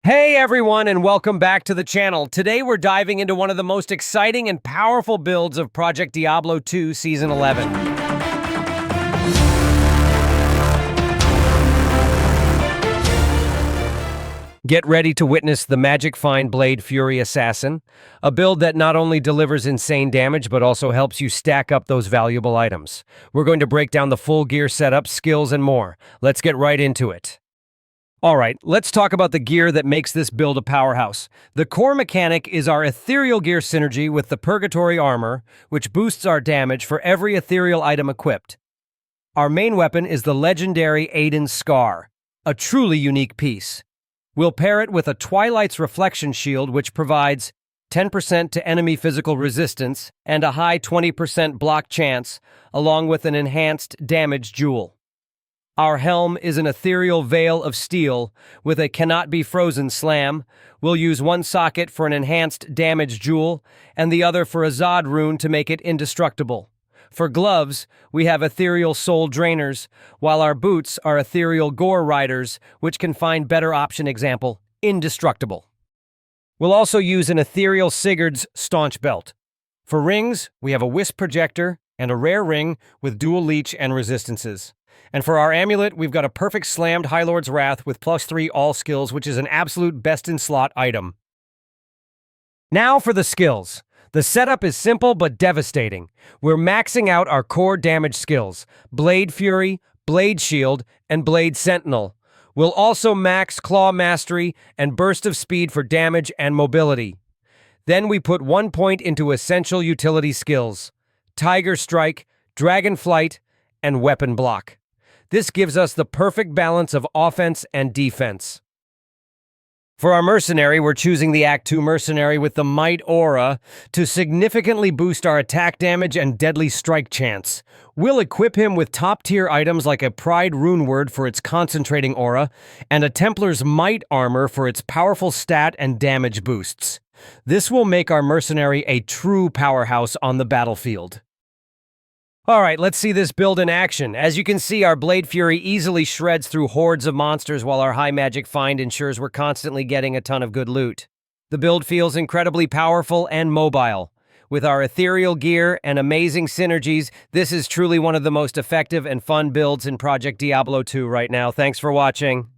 Hey everyone, and welcome back to the channel. Today we're diving into one of the most exciting and powerful builds of Project Diablo 2 Season 11. Get ready to witness the Magic Find Blade Fury Assassin, a build that not only delivers insane damage but also helps you stack up those valuable items. We're going to break down the full gear setup, skills, and more. Let's get right into it. Alright, let's talk about the gear that makes this build a powerhouse. The core mechanic is our Ethereal gear synergy with the Purgatory armor, which boosts our damage for every Ethereal item equipped. Our main weapon is the legendary Aiden's Scar, a truly unique piece. We'll pair it with a Twilight's Reflection Shield, which provides 10% to enemy physical resistance and a high 20% block chance, along with an enhanced damage jewel. Our helm is an ethereal veil of steel with a cannot be frozen slam. We'll use one socket for an enhanced damage jewel and the other for a Zod rune to make it indestructible. For gloves, we have ethereal soul drainers, while our boots are ethereal gore riders, which can find better option example, indestructible. We'll also use an ethereal Sigurd's staunch belt. For rings, we have a wisp projector and a rare ring with dual leech and resistances. And for our amulet, we've got a perfect slammed High Lord's Wrath with +3 all skills, which is an absolute best-in-slot item. Now for the skills. The setup is simple but devastating. We're maxing out our core damage skills: Blade Fury, Blade Shield, and Blade Sentinel. We'll also max Claw Mastery and Burst of Speed for damage and mobility. Then we put 1 point into essential utility skills: Tiger Strike, Dragon Flight, and Weapon Block. This gives us the perfect balance of offense and defense. For our Mercenary, we're choosing the Act 2 Mercenary with the Might Aura to significantly boost our attack damage and deadly strike chance. We'll equip him with top-tier items like a Pride Rune Word for its concentrating aura and a Templar's Might armor for its powerful stat and damage boosts. This will make our Mercenary a true powerhouse on the battlefield. Alright, let's see this build in action. As you can see, our Blade Fury easily shreds through hordes of monsters while our High Magic Find ensures we're constantly getting a ton of good loot. The build feels incredibly powerful and mobile. With our ethereal gear and amazing synergies, this is truly one of the most effective and fun builds in Project Diablo 2 right now. Thanks for watching.